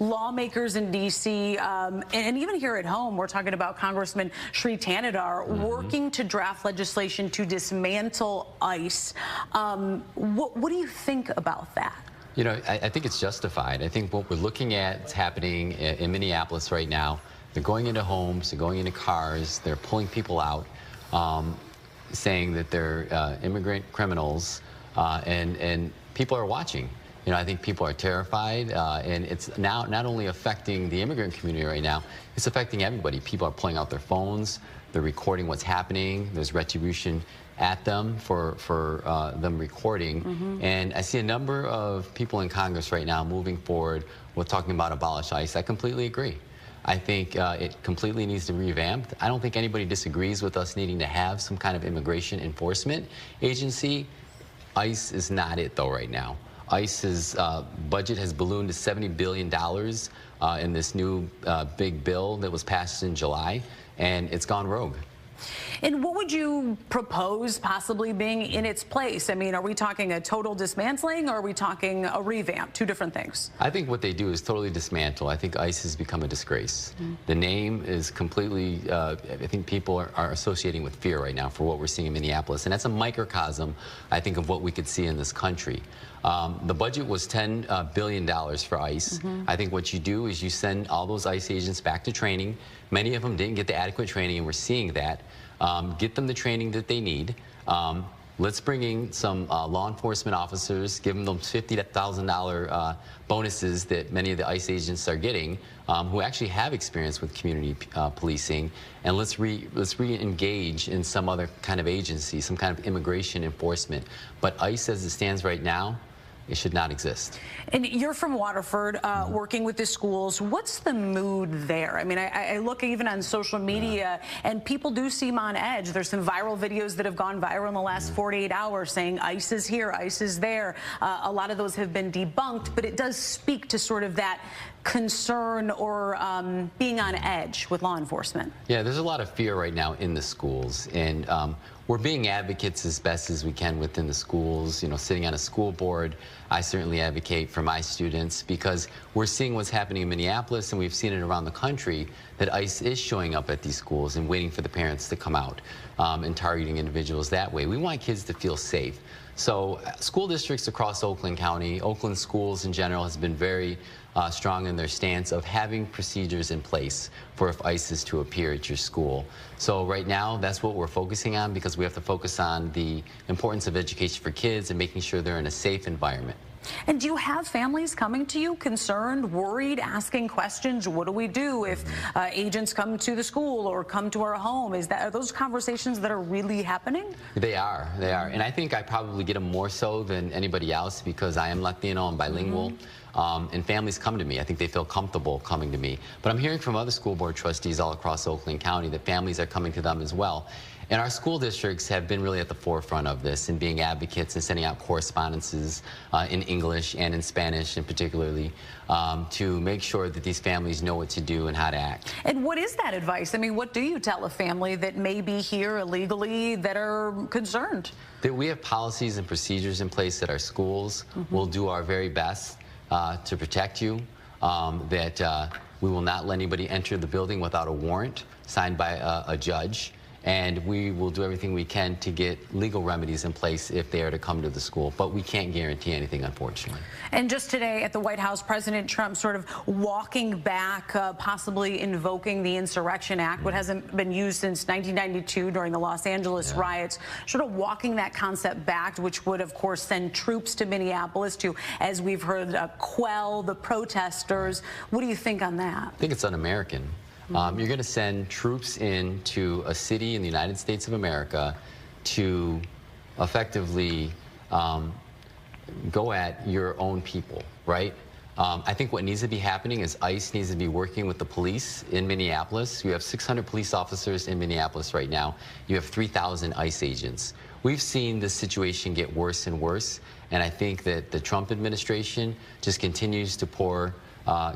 lawmakers in D.C. And even here at home, we're talking about Congressman Shri Tanadar working to draft legislation to dismantle ICE. What do you think about that? You know, I think it's justified. I think what we're looking at is happening in Minneapolis right now. They're going into homes, they're going into cars, they're pulling people out, saying that they're immigrant criminals, and people are watching. You know, I think people are terrified, and it's now not only affecting the immigrant community right now, it's affecting everybody. People are pulling out their phones, they're recording what's happening, there's retribution at them for them recording. And I see a number of people in Congress right now moving forward with talking about abolish ICE. I completely agree. I think it completely needs to be revamped. I don't think anybody disagrees with us needing to have some kind of immigration enforcement agency. ICE is not it, though, right now. ICE's budget has ballooned to $70 billion in this new big bill that was passed in July, and it's gone rogue. And what would you propose possibly being in its place? I mean, are we talking a total dismantling or are we talking a revamp? Two different things. I think what they do is totally dismantle. I think ICE has become a disgrace. The name is completely, I think people are associating with fear right now for what we're seeing in Minneapolis. And that's a microcosm, I think, of what we could see in this country. The budget was $10 billion for ICE. I think what you do is you send all those ICE agents back to training. Many of them didn't get the adequate training, and we're seeing that. Get them the training that they need. Let's bring in some law enforcement officers, give them those $50,000 bonuses that many of the ICE agents are getting, who actually have experience with community policing, and let's re-engage in some other kind of agency, some kind of immigration enforcement. But ICE, as it stands right now, it should not exist. And you're from Waterford, working with the schools. What's the mood there? I mean, I look even on social media, and people do seem on edge. There's some viral videos that have gone viral in the last 48 hours saying ICE is here, ICE is there. A lot of those have been debunked, but it does speak to sort of that concern or being on edge with law enforcement. Yeah, there's a lot of fear right now in the schools, and we're being advocates as best as we can within the schools. You know, sitting on a school board, I certainly advocate for my students because we're seeing what's happening in Minneapolis, and we've seen it around the country, that ICE is showing up at these schools and waiting for the parents to come out and targeting individuals that way. We want kids to feel safe. So school districts across Oakland County, Oakland schools in general, has been very strong in their stance of having procedures in place for if ICE is to appear at your school. So right now, that's what we're focusing on, because we have to focus on the importance of education for kids and making sure they're in a safe environment. And do you have families coming to you concerned, worried, asking questions? What do we do if agents come to the school or come to our home? Are those conversations that are really happening? They are. And I think I probably get them more so than anybody else because I am Latino and bilingual. And families come to me. I think they feel comfortable coming to me. But I'm hearing from other school board trustees all across Oakland County that families are coming to them as well. And our school districts have been really at the forefront of this and being advocates and sending out correspondences in English and in Spanish, and particularly to make sure that these families know what to do and how to act. And what is that advice? I mean, what do you tell a family that may be here illegally that are concerned? That we have policies and procedures in place at our schools. We'll do our very best to protect you, that we will not let anybody enter the building without a warrant signed by a judge. And we will do everything we can to get legal remedies in place if they are to come to the school. But we can't guarantee anything, unfortunately. And just today at the White House, President Trump sort of walking back, possibly invoking the Insurrection Act, what hasn't been used since 1992 during the Los Angeles riots, sort of walking that concept back, which would, of course, send troops to Minneapolis to, as we've heard, quell the protesters. What do you think on that? I think it's un-American. You're going to send troops into a city in the United States of America to effectively go at your own people, right? I think what needs to be happening is ICE needs to be working with the police in Minneapolis. You have 600 police officers in Minneapolis right now. You have 3,000 ICE agents. We've seen this situation get worse and worse, and I think that the Trump administration just continues to pour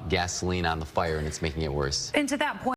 gasoline on the fire, and it's making it worse. And to that point,